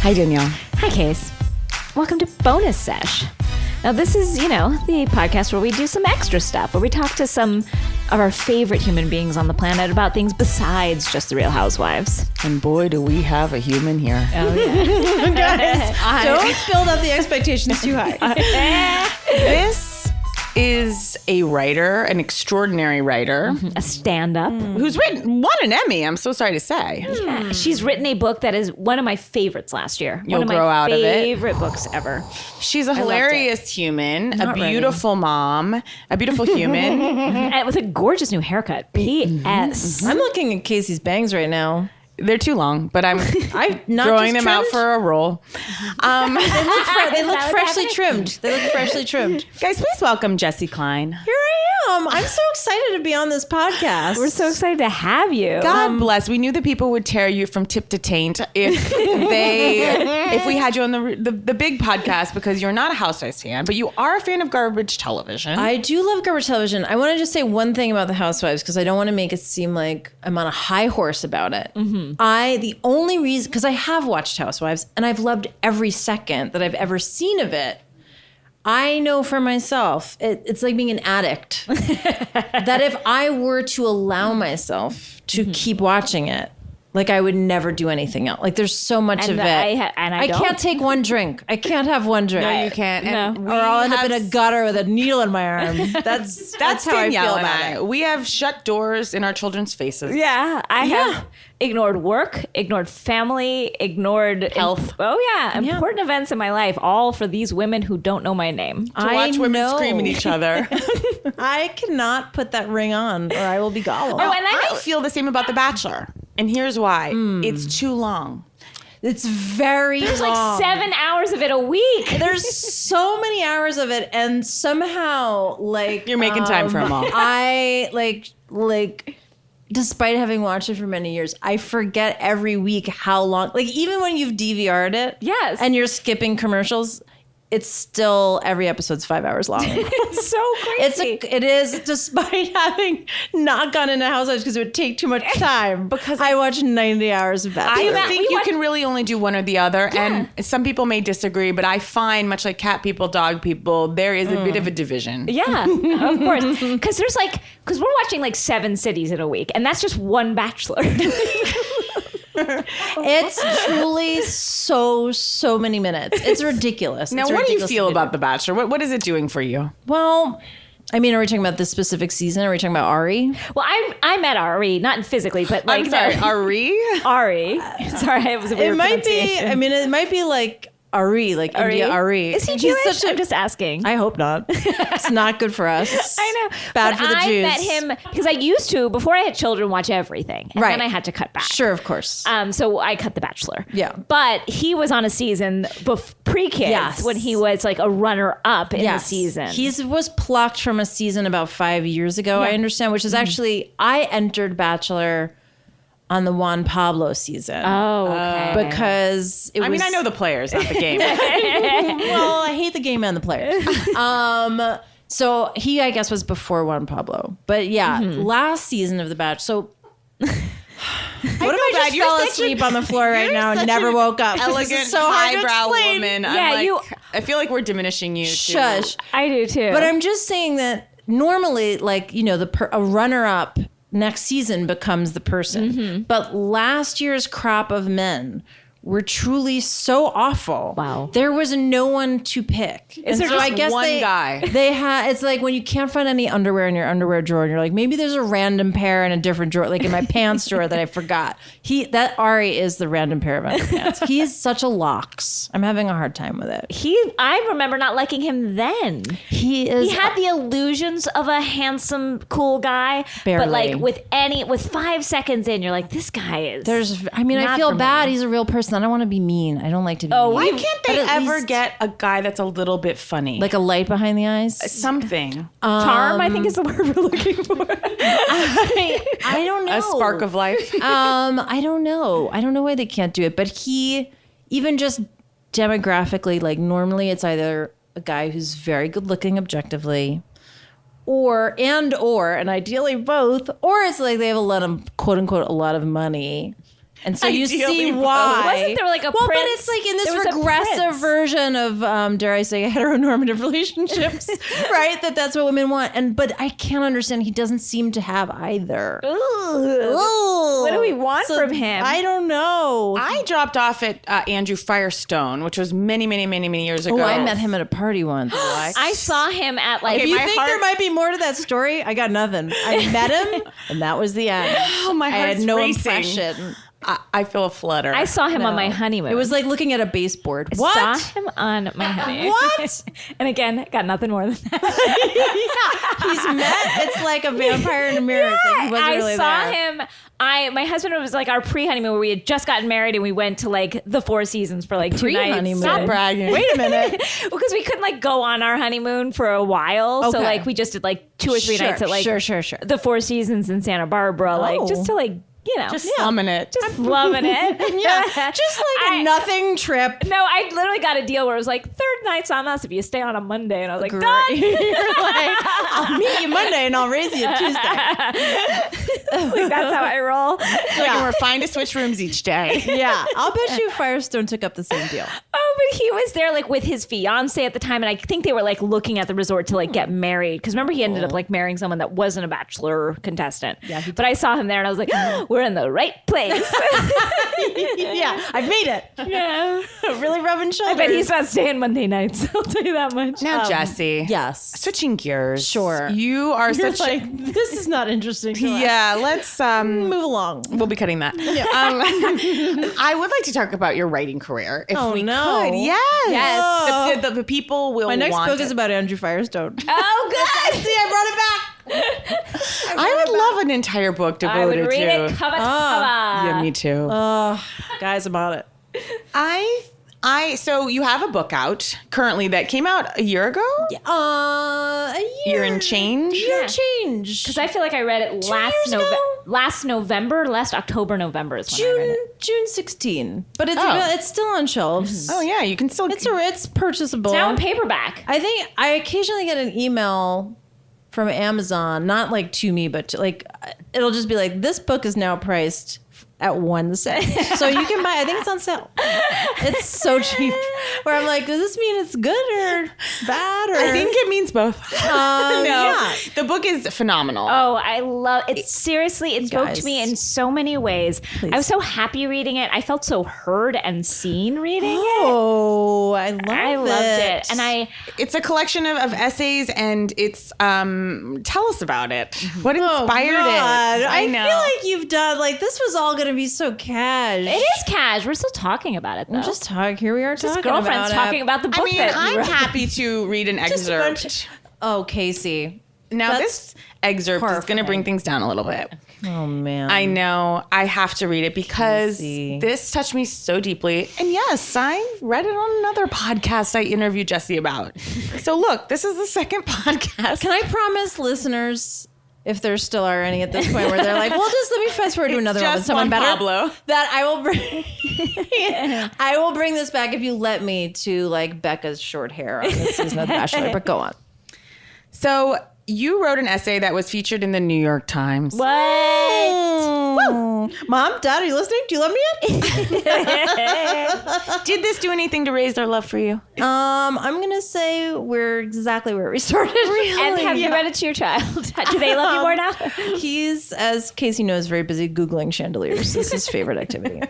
Hi, Danielle. Hi, Case. Welcome to Bonus Sesh. Now, this is, the podcast where we do some extra stuff, where we talk to some of our favorite human beings on the planet about things besides just the Real Housewives. And boy, do we have a human here. Oh, yeah. Guys, don't build up the expectations too high. This is a writer, an extraordinary writer, A stand-up. who's won an Emmy, I'm so sorry to say. Yeah. She's written a book that is one of my favorites last year. You'll one of grow my out of it. favorite books ever. She's a hilarious human, a Not ready. beautiful mom, a beautiful human. And with a gorgeous new haircut. P.S. I'm looking at Casey's bangs right now. They're too long, but I'm not growing just them out trimmed? for a roll. They look what's freshly happening? trimmed. They look freshly trimmed. Guys, please welcome Jessi Klein. Here I am. I'm so excited to be on this podcast. We're so excited to have you. God bless. We knew that people would tear you from tip to taint if we had you on the big podcast, because you're not a Housewives fan, but you are a fan of garbage television. I do love garbage television. I want to just say one thing about the Housewives, because I don't want to make it seem like I'm on a high horse about it. The only reason, because I have watched Housewives and I've loved every second that I've ever seen of it. I know for myself, it's like being an addict. That if I were to allow myself to keep watching it, like I would never do anything else. Like there's so much of it. I don't. can't take one drink. I can't have one drink. No, you can't. And No. Or I'll end up in a gutter with a needle in my arm. That's how I Danielle feel and about I. it. We have shut doors in our children's faces. Yeah, I have ignored work, ignored family, ignored Health. Important events in my life, all for these women who don't know my name. To watch women scream at each other. I cannot put that ring on, or I will be gobbled. Oh, and I feel the same about The Bachelor. And here's why. It's too long. It's very There's long. like 7 hours of it a week. There's so many hours of it, and somehow, like You're making time for them all. I like. Despite having watched it for many years, I forget every week how long. Like even when you've DVR'd it, Yes. and you're skipping commercials, it's still every episode's 5 hours long. It's so crazy. It is, despite having not gone into Housewives because it would take too much time. Because I watched 90 hours of that. I think you can really only do one or the other. And some people may disagree, but I find, much like cat people, dog people, there is a bit of a division. Yeah, of course. Because we're watching like 7 cities in a week, and that's just one Bachelor. It's truly so many minutes. It's ridiculous. Now, It's what do you ridiculous feel to do. about The Bachelor? What is it doing for you? Well, I mean, are we talking about this specific season? Are we talking about Ari? Well, I met Ari, not physically, but like I'm sorry, Ari? Ari. Sorry, it was a weird It might be. pronunciation. I mean, it might be like Ari, like India Ari. Is he He's Jewish? such a- I'm just asking. I hope not. It's not good for us. I know. Bad But for the I Jews. met him because I used to, before I had children, watch everything. And Right. then I had to cut back. Sure, of course. So I cut The Bachelor. Yeah. But he was on a season pre-kids Yes. when he was like a runner-up in the season. He was plucked from a season about 5 years ago, I understand, which is actually, I entered Bachelor on the Juan Pablo season. Oh, okay. Because it was... I mean, I know the players, not the game. Well, I hate the game and the players. So he, I guess, was before Juan Pablo. But yeah, last season of The Bachelor. So what if I bad. just You're fell such asleep on the floor right now and such never an woke up? This is Elegant, so hard to highbrow explain. woman. Yeah, I feel like we're diminishing you. Shush. I do too. But I'm just saying that normally, like, a runner-up next season becomes the person. But last year's crop of men were truly so awful. Wow. There was no one to pick. Is there just one guy? They had. It's like when you can't find any underwear in your underwear drawer, and you're like, maybe there's a random pair in a different drawer, like in my pants drawer that I forgot. That Ari is the random pair of underpants. He is such a lox. I'm having a hard time with it. I remember not liking him then. He is. He had the illusions of a handsome, cool guy. Barely. But like with 5 seconds in, you're like, this guy is. I mean, I not feel for bad. me. He's a real person. I don't want to be mean. I don't like to be mean. Why can't But they at ever least- get a guy that's a little bit funny? like a light behind the eyes? something. Charm, I think is the word we're looking for. I don't know. A spark of life. I don't know. I don't know why they can't do it. But he, even just demographically, like normally it's either a guy who's very good looking objectively, or and ideally both, or it's like they have a lot of quote unquote a lot of money. And so you Ideally see both. why. Wasn't there like a well, prince? but it's like in There this was a regressive prince. version of, dare I say, heteronormative relationships, right? That's what women want. But I can't understand. He doesn't seem to have either. What do we want from him? I don't know. I dropped off at Andrew Firestone, which was many, many, many, many years ago. Oh, I met him at a party once. I saw him at like. Okay, If you my think heart- there might be more to that story, I got nothing. I met him, and that was the end. Oh, my I heart's had no racing. impression. I feel a flutter. I saw him on my honeymoon. It was like looking at a baseboard. I saw him on my honeymoon. What? And again, got nothing more than that. He's met. It's like a vampire in a mirror. It's like he wasn't I really saw there. him. My husband, it was like our pre-honeymoon where we had just gotten married and we went to like the Four Seasons for like 2 nights. Pre-honeymoon. Stop bragging. Wait a minute. Because we couldn't like go on our honeymoon for a while. So Okay. like we just did like 2 or 3 nights at like sure. the Four Seasons in Santa Barbara, like just to like, you know, Just slumming it. just loving it. Yeah, just like a nothing trip. No, I literally got a deal where it was like third night's on us if you stay on a Monday, and I was like, Great. done. You're like, I'll meet you Monday and I'll raise you Tuesday. Like, that's how I roll. Like, and we're fine to switch rooms each day. Yeah, I'll bet you Firestone took up the same deal. Oh, but he was there like with his fiance at the time, and I think they were like looking at the resort to like get married. Because remember, he ended up like marrying someone that wasn't a Bachelor contestant. Yeah, but I saw him there, and I was like, we're in the right place. Yeah, I've made it. Yeah, Really rubbing shoulders. I bet he's not staying Monday nights. I'll tell you that much. Now, Jessi. Yes. Switching gears. Sure. You are You're such like, this is not interesting to us. Yeah, let's Move along. we'll be cutting that. I would like to talk about your writing career if Oh, we no. could. Yes. Yes. The people will My next want book it. is about Andrew Firestone. Oh, good. See, I brought it back. I would love an entire book devoted I would read to it cover to cover. Yeah, me too. Guys, I'm on it. So you have a book out currently that came out a year ago? A Year and change? Year change. Because I feel like I read it last October, November is when I read it. June 16. But it's Oh. it's still on shelves. Oh yeah, you can still It's purchasable. It's now in paperback. I think I occasionally get an email from Amazon, not like to me, but to, like it'll just be like, this book is now priced at 1 cent. So you can buy, I think it's on sale. It's so cheap. Where I'm like, does this mean it's good or bad? Or I think it means both. No, yeah. the book is phenomenal. Oh, I love it. Seriously, it spoke Guys. to me in so many ways. I was so happy reading it. I felt so heard and seen reading it. Oh, I loved it. And It's a collection of essays, and it's tell us about it. What inspired it? I feel like you've done like this was all going to be so cash. it is cash. We're still talking about it, though. I'm just talking. Here we are talking girlfriends about talking it. about the book I mean, that you I'm wrote. happy to read an Just a bunch excerpt. Oh, Casey. Now, That's this excerpt is going to bring things down a little bit. Oh man. I know. I have to read it because Jessi. this touched me so deeply. And yes, I read it on another podcast I interviewed Jessi about. So look, this is the second podcast. Can I promise listeners, if there still are any at this point, where they're like, "Well, just let me fast forward to another one with just someone Juan better," Pablo. that I will bring. I will bring this back if you let me to like Becca's short hair on this season of The Bachelor. But go on. So you wrote an essay that was featured in the New York Times. What? Woo! Mom, Dad, are you listening? Do you love me yet? Did this do anything to raise their love for you? I'm gonna say we're exactly where we started. And have you read it to your child? Do they love you more now? He's, as Casey knows, very busy Googling chandeliers. This is his favorite activity.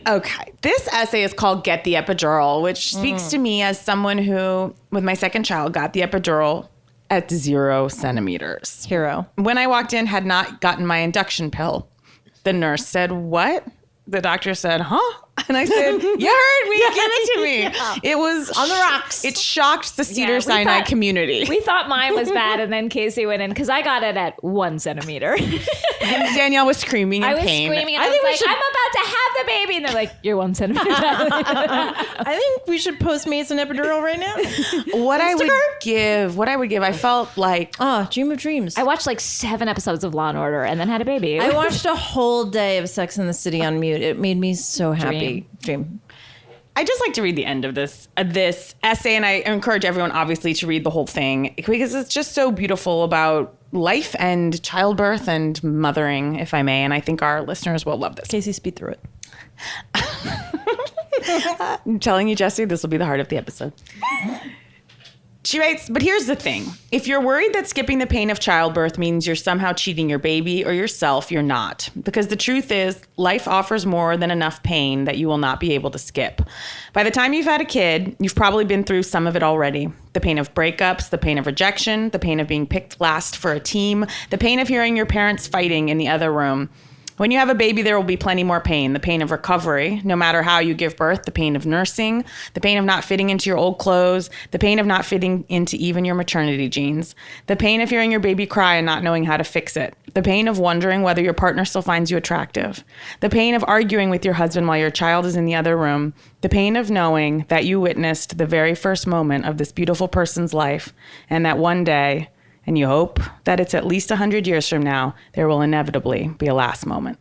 Okay. This essay is called Get the Epidural, which speaks to me as someone who, with my second child, got the epidural at 0 centimeters. Hero. When I walked in, had not gotten my induction pill. The nurse said, "What?" The doctor said, "Huh?" And I said, "You heard me. Give it to me." It was On the rocks. It shocked the we Cedars-Sinai thought- community. We thought mine was bad, and then Casey went in because I got it at 1 centimeter. And Danielle was screaming in I was pain. screaming, and I, think we was like, should- "I'm about to have the baby," and they're like, "You're 1 centimeter." I think we should Postmates an epidural right now. What I would give, I felt like Oh, dream of dreams. I watched like 7 episodes of Law and Order, and then had a baby. I watched a whole day of Sex and the City on mute. It made me so happy. Dream. I just like to read the end of this essay, and I encourage everyone, obviously, to read the whole thing because it's just so beautiful about life and childbirth and mothering, if I may. And I think our listeners will love this. Casey, speed through it. I'm telling you, Jessi, this will be the heart of the episode. She writes, but here's the thing. If you're worried that skipping the pain of childbirth means you're somehow cheating your baby or yourself, you're not. Because the truth is, life offers more than enough pain that you will not be able to skip. By the time you've had a kid, you've probably been through some of it already. The pain of breakups, the pain of rejection, the pain of being picked last for a team, the pain of hearing your parents fighting in the other room. When you have a baby, there will be plenty more pain. The pain of recovery, no matter how you give birth, the pain of nursing, the pain of not fitting into your old clothes, the pain of not fitting into even your maternity jeans, the pain of hearing your baby cry and not knowing how to fix it, the pain of wondering whether your partner still finds you attractive, the pain of arguing with your husband while your child is in the other room, the pain of knowing that you witnessed the very first moment of this beautiful person's life and that one day, and you hope that it's at least 100 years from now, there will inevitably be a last moment.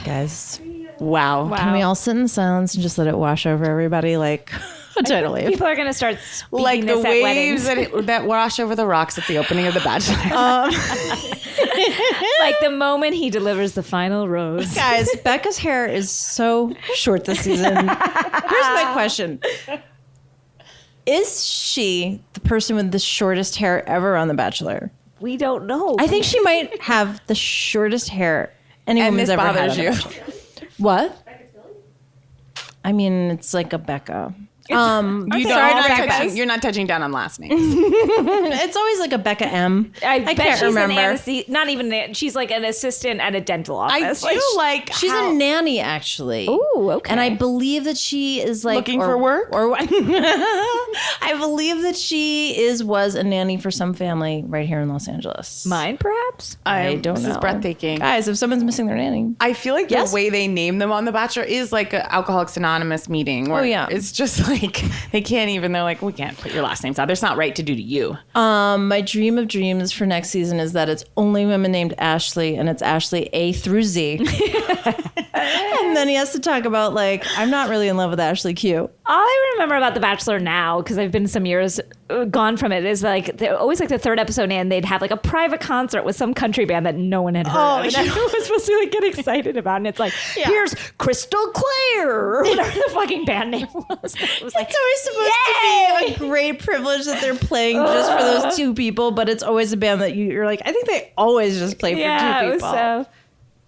Guys, Wow. can we all sit in silence and just let it wash over everybody like a tidal wave? People are going to start speaking Like the this at waves weddings. that wash over the rocks at the opening of The Bachelor. Like the moment he delivers the final rose. Guys, Becca's hair is so short this season. Here's my question. Is she the person with the shortest hair ever on The Bachelor? We don't know. I think she might have the shortest hair any And woman's this ever had. bothers on you. The Bachelor. What? I mean, it's like a Becca. You're sorry to Becca. you're not touching down on last names. It's always like a Becca M. I bet can't she's remember. not even, she's like an assistant at a dental office. I do like She's how- a nanny, actually. Ooh, okay. And I believe that she is like Looking for work? or what? I believe that she was a nanny for some family right here in Los Angeles. Mine, perhaps? I don't know. This is breathtaking. Guys, if someone's missing their nanny, I feel like Yes? the way they name them on The Bachelor is like an Alcoholics Anonymous meeting. Where Oh, yeah. It's just like, they can't even, they're like, we can't put your last names out. There's not right to do to you. my dream of dreams for next season is that it's only women named Ashley, and it's Ashley A through Z. And then he has to talk about like, I'm not really in love with Ashley Q. All I remember about The Bachelor now, because I've been some years gone from it, is like they're always like the third episode in, they'd have like a private concert with some country band that no one had heard of. And everyone was supposed to like get excited about. And it's like, here's Crystal Clare, or whatever the fucking band name was. It was like, It's always supposed to be a great privilege that they're playing just for those two people, but it's always a band that you're like, I think they always just play for yeah, two it people. was so.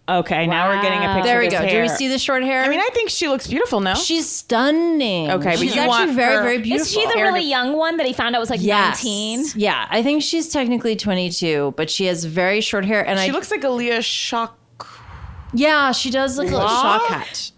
Okay, now we're getting a picture There we of go. his Do we hair. see the short hair? I mean, I think she looks beautiful, no? she's stunning. Okay, but she's you actually want very, her- very Is beautiful. she the Hair really to- young one that he found out was like Yes. 19? Yeah, I think she's technically 22, but she has very short hair, and She looks like Aaliyah Shock. yeah, she does look like a shock hat.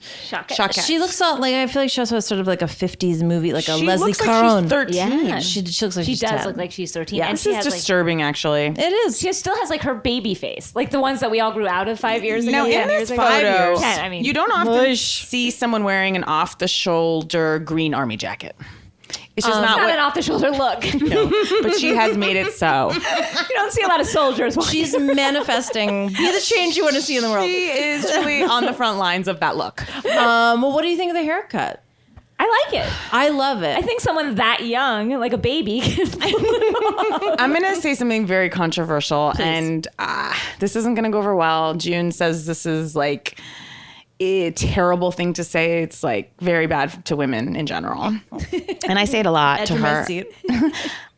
Shock She looks like I feel like she also has sort of like a 50s movie, like a She Leslie looks like Caron. she's 13. Yeah. She looks like She she's does 10. look like she's 13. Yeah. And This she is has like, disturbing, actually. It is. she still has like her baby face, like the ones that we all grew out of 5 years ago. Now, 10 in years this ago. photo, 10, I mean, you don't often Mush. see someone wearing an off-the-shoulder green army jacket. It's just not not what... an off-the-shoulder look. No, but she has made it so. You don't see a lot of soldiers. She's manifesting. Be the change you want to see in the world. She is truly on the front lines of that look. Well, what do you think of the haircut? I like it. I love it. I think someone that young, like a baby, I'm going to say something very controversial, and this isn't going to go over well. June says this is like a terrible thing to say. It's like very bad to women in general. And I say it a lot to Edge of my her. seat.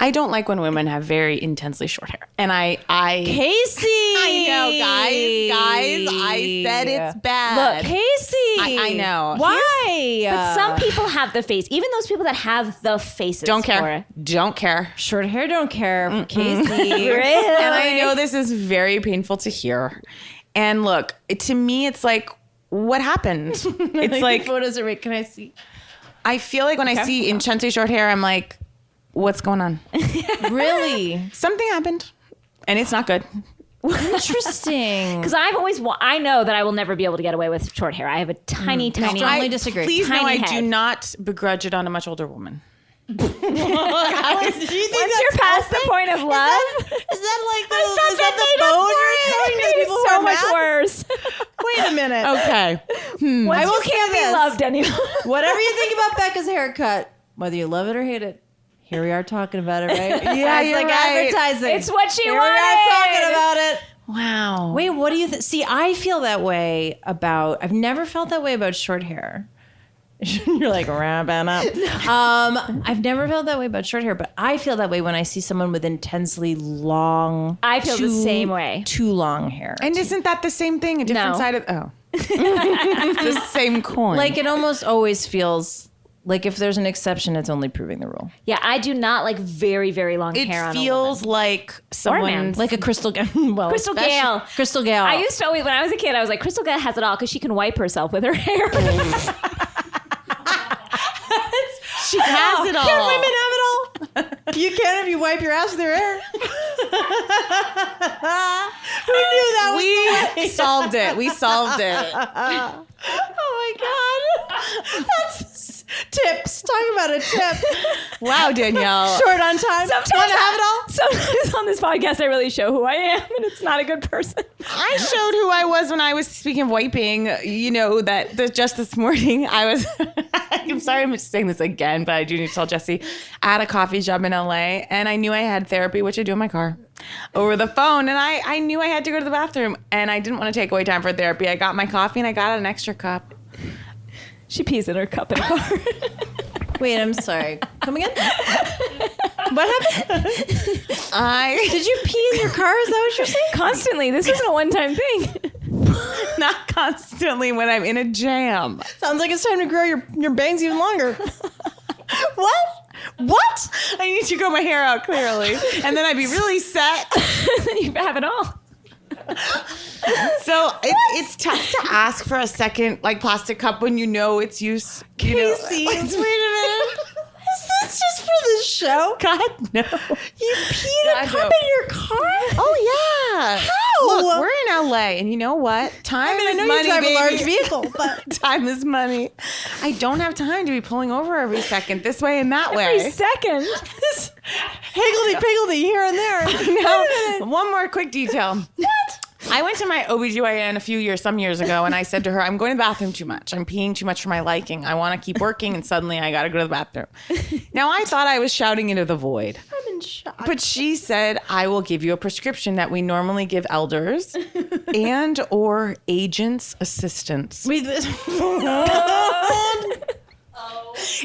I don't like when women have very intensely short hair. And I Casey. I know, guys, I said it's bad. Look, Casey. I know. Why? but some people have the face. Even those people that have the faces. Don't for care. it. Don't care. Short hair don't care for Casey. Really? And I know this is very painful to hear. And look, to me, it's like, what happened? It's like, photos are right. Can I see? I feel like when I see intensely short hair, I'm like, what's going on? Really? Something happened. And it's not good. Interesting. Because I've always, I know that I will never be able to get away with short hair. I have a tiny, tiny. Strongly disagree. Please know Tiny I head. do not begrudge it on a much older woman. Do you think Once that's you're past the point of love, Is that the bone you're throwing to people who so are much mad? worse. Wait a minute. Okay. Once I will you can't say be this. loved anymore. Whatever you think about Becca's haircut, whether you love it or hate it, here we are talking about it, right? Yeah, it's you're like right. advertising. It's what she here wanted. we are talking about it. Wow. Wait, what do you see? I feel that way about. I've never felt that way about short hair. You're like wrapping up. I've never felt that way about short hair, but I feel that way when I see someone with intensely long. I feel the same way. Too long hair. And isn't that the same thing? A different No. side of it's the same coin. Like it almost always feels like if there's an exception, it's only proving the rule. Yeah, I do not like very, very long it hair on feels like man. someone Like a Crystal Gale. Well, Crystal especially- Gale. Crystal Gale. I used to always, when I was a kid, I was like, Crystal Gale has it all because she can wipe herself with her hair. She has it all. Can't women have it all? You can if you wipe your ass with your hair. Who knew that was We solved it. We solved it. Oh my god. That's tips. Talk about a tip. Wow, Danielle. Short on time. Want to have it all? Sometimes on this podcast, I really show who I am, and it's not a good person. I showed who I was when I was speaking of wiping. You know that just this morning I was. I'm sorry, I'm just saying this again, but I do need to tell Jessi. I had a coffee job in LA, and I knew I had therapy, which I do in my car, over the phone, and I knew I had to go to the bathroom, and I didn't want to take away time for therapy. I got my coffee, and I got an extra cup. She pees in her cup in a car. Wait, I'm sorry. Come again? What happened? Did you pee in your car? Is that what you're saying? Constantly. This isn't a one-time thing. Not constantly when I'm in a jam. Sounds like it's time to grow your bangs even longer. What? I need to grow my hair out clearly, and then I'd be really set. Then you have it all. So it's tough to ask for a second like plastic cup when you know it's use. You know, Casey, wait a minute. Is this just for this show? God no. You peed a God, cup no. in your car? Oh yeah. How? Look, we're in LA, and you know what? Time I is know money, you drive baby. a large vehicle, but Time is money. I don't have time to be pulling over every second, this way and that Every way. second. higgledy-piggledy here and there. Now, one more quick detail. What? I went to my OBGYN some years ago, and I said to her, I'm going to the bathroom too much. I'm peeing too much for my liking. I want to keep working, and suddenly I got to go to the bathroom. Now, I thought I was shouting into the void. I'm in shock. But she said, I will give you a prescription that we normally give elders and or agents' assistants. Wait,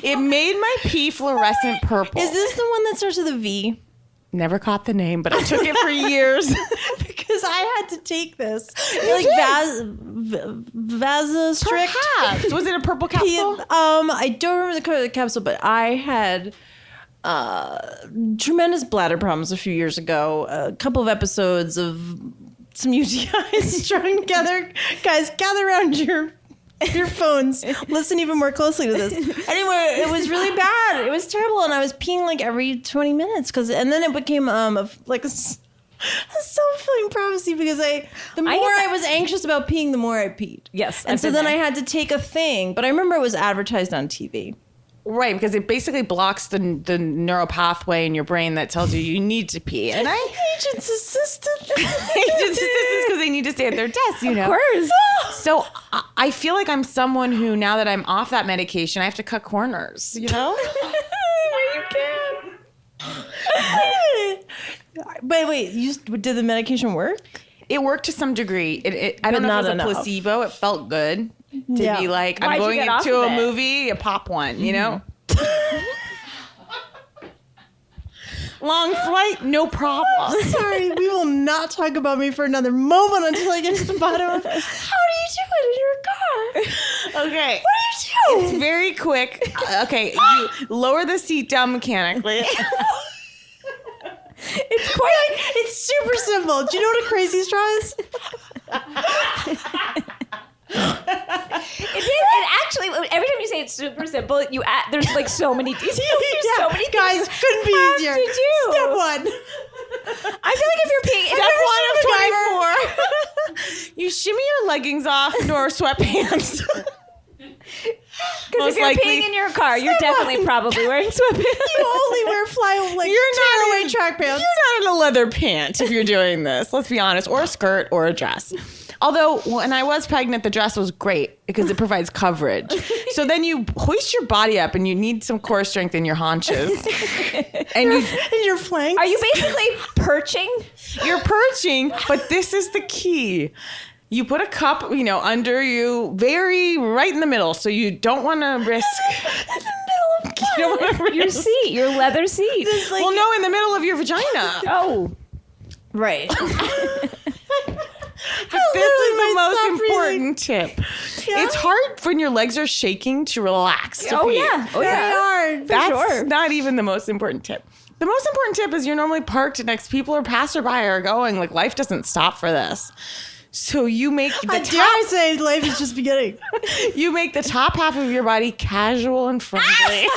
It made my pee fluorescent purple. is this the one that starts with a V? Never caught the name, but I took it for years. Because I had to take this. Like Vasostrict. Perhaps. Was it a purple capsule? I don't remember the color of the capsule, but I had tremendous bladder problems a few years ago. A couple of episodes of some UTIs strung together. Guys, gather around your phones. Listen even more closely to this. Anyway, it was really bad. It was terrible, and I was peeing like every 20 minutes and then it became a self-fulfilling prophecy because the more I was anxious about peeing, the more I peed. Yes. And so then I had to take a thing, but I remember it was advertised on TV. Right, because it basically blocks the neural pathway in your brain that tells you need to pee. And Agent's assistant. agents because they need to stay at their desks, you know. Of course. So I feel like I'm someone who, now that I'm off that medication, I have to cut corners, you know? Where you can. But wait, did the medication work? It worked to some degree. I don't But know if not it was enough. a placebo. It felt good to Yeah. be like, Why'd I'm you going get off into of a it? movie, a pop one, you know? Long flight, no problem. Sorry, we will not talk about me for another moment until I get to the bottom of it. How do you do it in your car? Okay. What do you do? It's very quick. Okay, you lower the seat down mechanically. It's super simple. Do you know what a crazy straw is? It actually, every time you say it's super simple, there's like so many details. There's so many guys, things couldn't be you easier. have to do. Step one. I feel like if you're peeing, Step 1 of 24. You shimmy your leggings off or sweatpants. Because if you're peeing in your car, you're definitely probably wearing sweatpants. You only wear tearaway track pants. You're not in a leather pant if you're doing this. Let's be honest, or a skirt or a dress. Although when I was pregnant, the dress was great because it provides coverage. So then you hoist your body up and you need some core strength in your haunches. And your flanks. Are you basically perching? you're perching, but this is the key. You put a cup, under you, very right in the middle, so you don't want to risk. You don't want to risk Your seat, your leather seat. well, no, in the middle of your vagina. Oh. Right. But this is the most important tip. Yeah? It's hard when your legs are shaking to relax. To pee. Yeah. Oh, Very yeah. hard. That's not even the most important tip. The most important tip is you're normally parked next to people or passerby are going. Like, life doesn't stop for this. So you make the Dare I say life is just beginning. You make the top half of your body casual and friendly.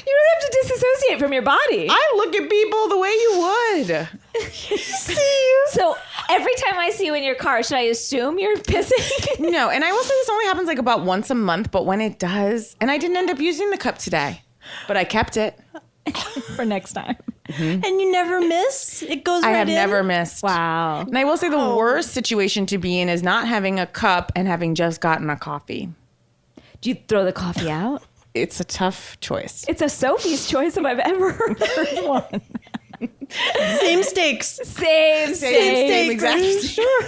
You really have to disassociate from your body. I look at people the way you would. See you. So every time I see you in your car, should I assume you're pissing? No, and I will say this only happens like about once a month, but when it does, and I didn't end up using the cup today, but I kept it. For next time. Mm-hmm. And you never miss? It goes right in? I have never missed. Wow. And I will say the worst situation to be in is not having a cup and having just gotten a coffee. Do you throw the coffee out? It's a tough choice. It's a Sophie's choice if I've ever heard one. Same stakes. Same Same exactly. Sure.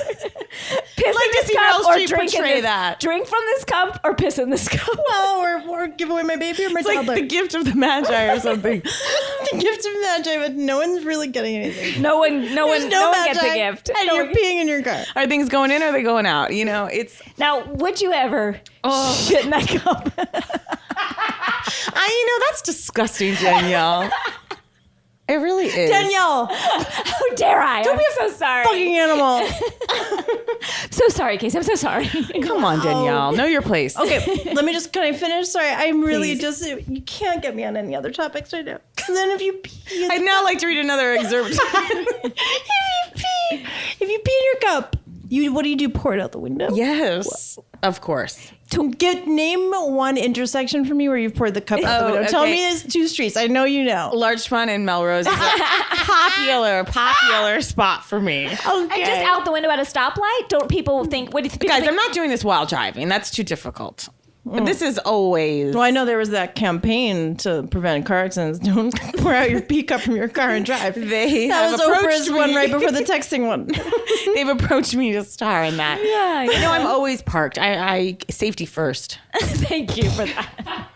Piss Like in to this see cup Meryl or Streep drink in portray this. that. Drink from this cup or piss in this cup. Well, or give away my baby or my It's like toddler. the gift of the Magi or something. The gift of Magi, but no one's really getting anything. No one gets a Magi, gift. And you're peeing in your car. Are things going in or are they going out? It's... Now, would you ever shit in that cup? that's disgusting, Danielle. It really is. Danielle, How dare I? I'm so sorry. fucking animal. So sorry, Casey. I'm so sorry. Come on, Danielle. Know your place. Okay, can I finish? Sorry, I'm really Please. you can't get me on any other topics right now. Because then if you pee, I'd now like to read another excerpt. if you pee in your cup, what do you do? Pour it out the window? Yes, of course. Name one intersection for me where you've poured the cup out the window. okay. Tell me it's 2 streets. I know you know. Larchmont and Melrose is a popular spot for me. Okay. And just out the window at a stoplight? Don't people think, what do you think? Guys, I'm not doing this while driving. That's too difficult. But this is always... Well, I know there was that campaign to prevent car accidents. Don't pour out your pee cup from your car and drive. That was Oprah's one right before the texting one. They've approached me to star in that. Yeah. No, I'm always parked. I safety first. Thank you for that.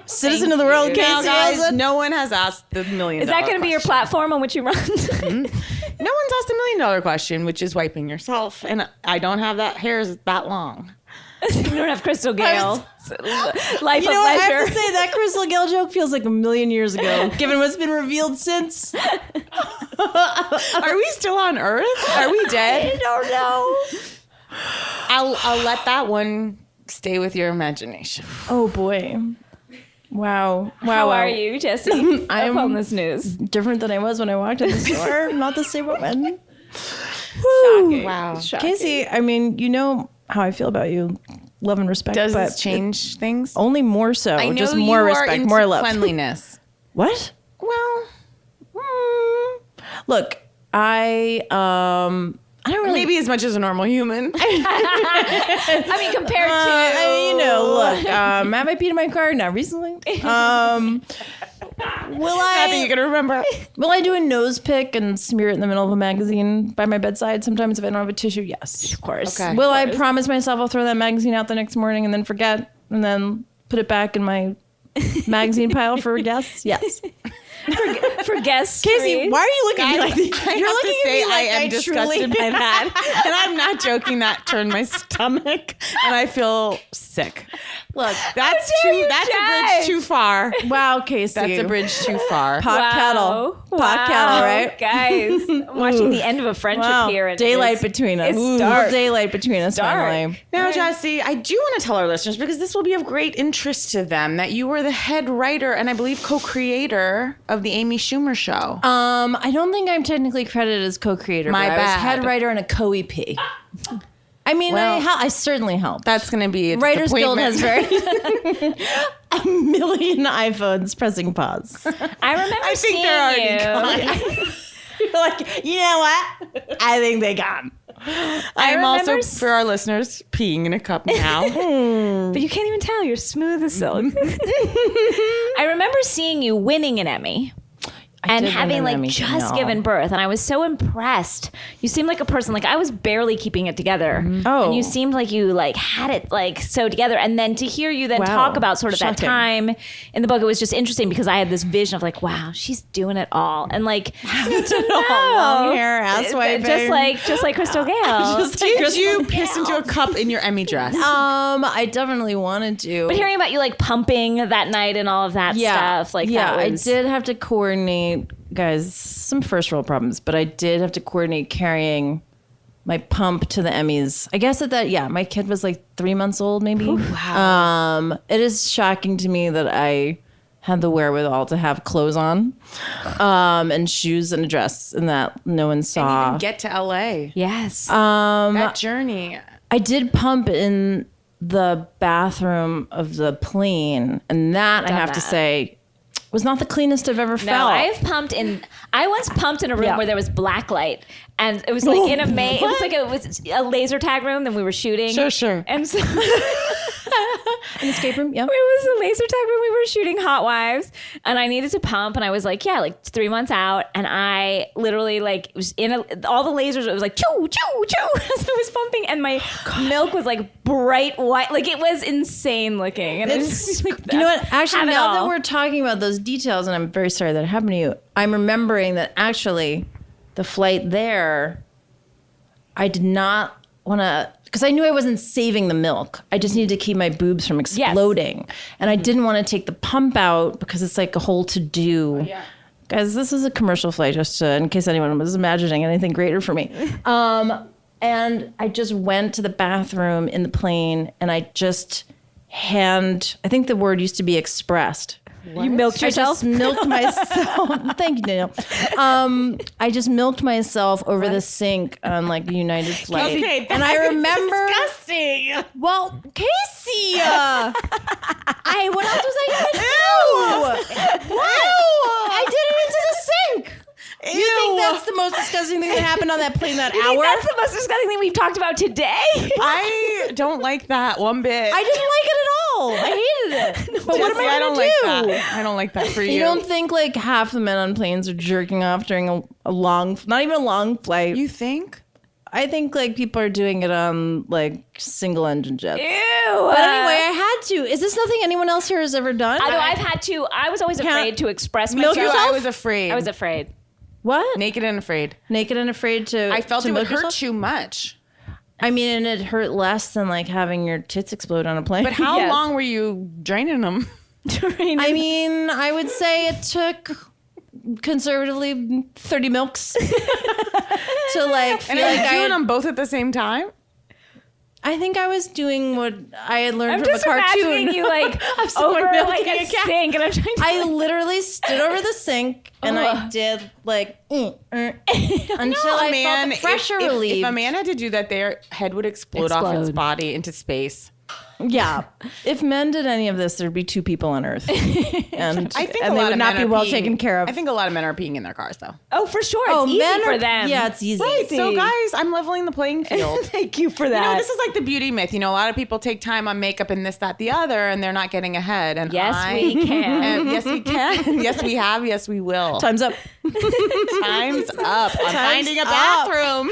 Citizen of the world, Casey. Now, guys, Wilson. no one has asked the $1 million Is that going to be your platform on which you run? No one's asked $1 million question, which is wiping yourself. And I don't have that hair that long. You don't have Crystal Gale. Life You know of what? I leisure. have to say, that Crystal Gale joke feels like 1,000,000 years ago, given what's been revealed since. Are we still on Earth? Are we dead? I don't know. I'll let that one stay with your imagination. Oh, boy. Wow. How are you, Jessi? I'm up on this news. different than I was when I walked in the store. Not the same woman. Shocking. Wow. Shocking. Casey, I mean, you know how I feel about you. Love and respect. Does but this change things? only more so. I know just you more are respect, into more love. cleanliness. What? Well, Look, I don't really. maybe as much as a normal human. I mean, compared to... Look, have I peed in my car? Not recently. Will Not that you I? can remember. Will I do a nose pick and smear it in the middle of a magazine by my bedside? Sometimes if I don't have a tissue, yes. Of course. Okay. Will I promise myself I'll throw that magazine out the next morning and then forget and then put it back in my magazine pile for guests? Yes. For guests. Casey, why are you looking at me like this? I You're have looking to at say me like I am disgusted by that. And I'm not joking. That turned my stomach and I feel sick. Look, that's dare too. you That's a judge? bridge too far. Wow, Casey. That's a bridge too far. Pot kettle. Pot kettle, right? Guys, I'm watching the end of a friendship here. And Daylight it's- between us. It's dark. Daylight between us, Dark. finally. Now, Jessi, I do want to tell our listeners, because this will be of great interest to them, that you were the head writer and I believe co-creator of the Amy Schumer show. I don't think I'm technically credited as co-creator. My but I was bad. head writer and a co-EP. I mean, Well, I certainly helped. That's going to be a Writers Guild disappointment. has very a million iPhones pressing pause. I remember I think seeing they're already you. gone. You're like, you know what? I think they gone. I'm also, remember for our listeners, peeing in a cup now. But you can't even tell. You're smooth as silk. I remember seeing you winning an Emmy. And did win having an like Emmy, just no. given birth, and I was so impressed. You seemed like a person, like I was barely keeping it together. Oh. And you seemed like you like had it like so together. And then to hear you then Wow. talk about sort of that Shocking. time in the book, it was just interesting because I had this vision of like, wow, she's doing it all, and like Long hair, asswiping. just like Crystal Gale. Did you piss into a cup in your Emmy dress? I definitely wanted to. But hearing about you like pumping that night and all of that stuff, like yeah, that was I did have to coordinate, guys, some first world problems, but I did have to coordinate carrying my pump to the Emmys. I guess my kid was like 3 months old, maybe. wow. It is shocking to me that I had the wherewithal to have clothes on, and shoes and a dress, and that no one saw. Even get to LA. yes. That journey. I did pump in the bathroom of the plane, and that I have to that. say was not the cleanest I've ever No, felt. I once pumped in a room Yeah. where there was black light, and it was like in a it was a laser tag room. Then we were shooting. Sure. And so An escape room, yeah. it was a laser tag room. We were shooting Hot Wives, and I needed to pump, and I was like, like 3 months out, and I literally like was in all the lasers. It was like choo choo choo as I was pumping, and my milk was like bright white, like it was insane looking. And It's, like, you know what? Actually, have it now that all. we're talking about those details, and I'm very sorry that it happened to you, I'm remembering that actually the flight there, I did not want to, because I knew I wasn't saving the milk. I just needed to keep my boobs from exploding. And I didn't want to take the pump out because it's like a whole to-do. yeah. Guys, this is a commercial flight, just in case anyone was imagining anything greater for me. And I just went to the bathroom in the plane, and I just I think the word used to be expressed. you milked I yourself. just milked myself. Thank you, Danielle. I just milked myself over the sink on like a United flight. Okay, and I remember. Disgusting. Well, Casey, what else was I gonna do? What? I did it into the sink. You think that's the most disgusting thing that happened on that plane that hour? That's the most disgusting thing we've talked about today. I don't like that one bit. I didn't like it at all. I hated it. But what am I don't gonna like do? that. I don't like that for you. You don't think like half the men on planes are jerking off during a long, not even a long flight? You think? I think like people are doing it on like single engine jets. Ew. But anyway, I had to. Is this nothing anyone else here has ever done? Although I've had to, I was always afraid to express milk myself. yourself? I was afraid. I was afraid. What? naked and afraid. Naked and afraid to. I felt to it would milk hurt yourself? too much. I mean, and it hurt less than like having your tits explode on a plane. But how Yes. long were you draining them? I mean, I would say it took conservatively 30 milks to like feel And are like you I doing them both at the same time? I think I was doing what I had learned I'm from just a cartoon. imagining you like someone over milking like a a cat. sink, and I'm trying to. I literally stood over the sink and I did like until I felt the pressure relief. If a man had to do that, their head would explode off its Explode. body into space. Yeah, if men did any of this, there'd be 2 people on Earth, and I think and a they lot would of not men be are well peeing- taken care of. I think a lot of men are peeing in their cars, though. Oh, for sure, it's easy men for are- them. Yeah, it's easy. Right. So, guys, I'm leveling the playing field. Thank you for that. You know, this is like the beauty myth. You know, a lot of people take time on makeup and this, that, the other, and they're not getting ahead. And Yes, we can. And yes, we can. Yes, we have. Yes, we will. Time's up. Time's up. I'm finding a bathroom.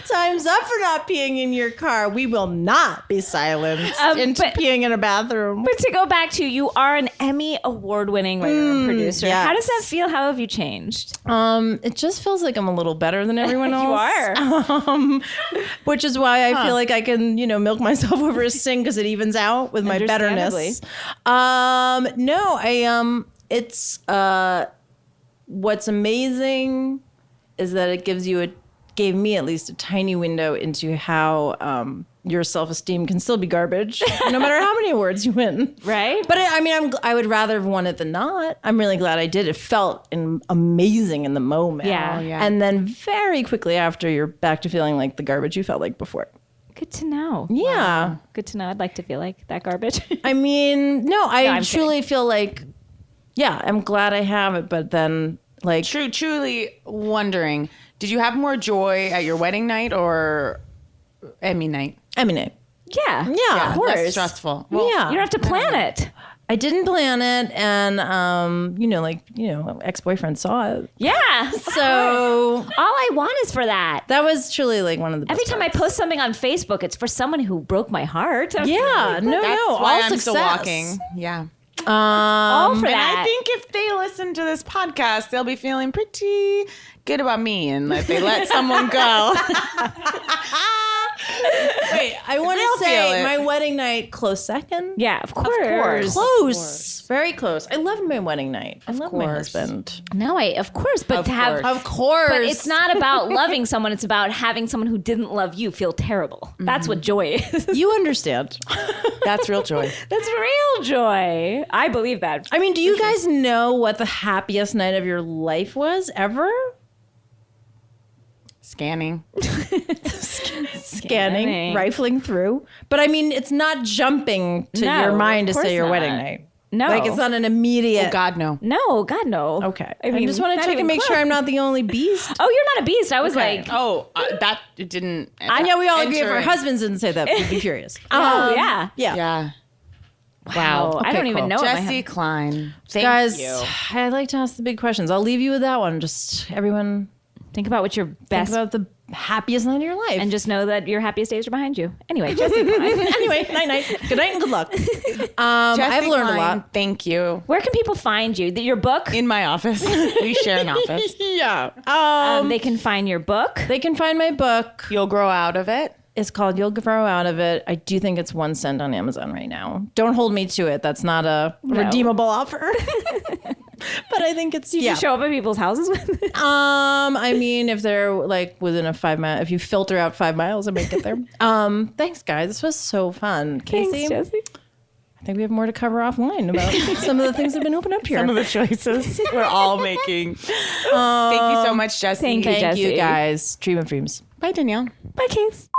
Time's up for not peeing in your car. We will not be silenced into but- peeing in a bathroom. But to go back to, you are an Emmy award-winning writer and producer. yes. How does that feel? How have you changed? It just feels like I'm a little better than everyone else. You are. Which is why I feel like I can, milk myself over a sink because it evens out with my betterness. It's what's amazing is that it gave me at least a tiny window into how your self-esteem can still be garbage, no matter how many awards you win. Right? But I mean, I would rather have won it than not. I'm really glad I did. It felt amazing in the moment. Yeah. Oh, yeah. And then very quickly after, you're back to feeling like the garbage you felt like before. Good to know. Yeah. Wow. Good to know. I'd like to feel like that garbage. I mean, no, I I'm truly feel like, yeah, I'm glad I have it. But then, like, Truly wondering, did you have more joy at your wedding night or Emmy night? Emmy. Yeah. Yeah, Of course. Less stressful. Yeah. You don't have to plan it. I didn't plan it, and ex-boyfriend saw it. Yeah. So All I want is for that. that was truly like one of the best Every time I post something on Facebook, it's for someone who broke my heart. Yeah, no, That's no, why all I'm success. still walking. Yeah. All for And that. I think if they listen to this podcast, they'll be feeling pretty good about me and that they let someone go. Wait, I want They'll to feel say it. my wedding night close second. Yeah, of course. Close, very close. I loved my wedding night. I love my course. husband. No, of course, but Of to have, course. Of course, but it's not about loving someone. It's about having someone who didn't love you feel terrible. That's what joy is. You understand. That's real joy. That's real joy. I believe that. I mean, do you guys know what the happiest night of your life was ever? Scanning. Scanning, rifling through. But I mean, it's not jumping to No, your mind to of course say your not. wedding night. No. Like, it's not an immediate. Oh, God, no. No, God, no. Okay. I mean, just want to not check even and make sure close. I'm not the only beast. Oh, you're not a beast. I was Okay. like, Oh, that didn't. Yeah, we all agree if our entering. husbands didn't say that, we'd be furious. oh, yeah. Yeah. Yeah. Wow. I Okay, don't even cool. know. what my Jessi Klein. Thank Guys, you. I'd like to ask the big questions. I'll leave you with that one. Just everyone Think about what your think best, about the happiest night of your life. and just know that your happiest days are behind you. Anyway, Jessi Klein. anyway, night. Good night and good luck. I've Jessi learned a Klein, lot. Thank you. Where can people find you? Your book? In my office. We share an office. Yeah. They can find your book. They can find my book. You'll grow out of it. It's called You'll Grow Out of It. I do think it's 1 cent on Amazon right now. Don't hold me to it. That's not a redeemable offer. But I think it's, You just show up at people's houses with it. I mean, if they're like within a 5 mile, if you filter out 5 miles, I might get there. Thanks, guys. This was so fun. Casey, Thanks, Jessi. I think we have more to cover offline about some of the things that have been opened up here. Some of the choices we're all making. Thank you so much, Jessi. Thank you, Thank you, Jessi. guys. Dream of dreams. Bye, Danielle. Bye, Case.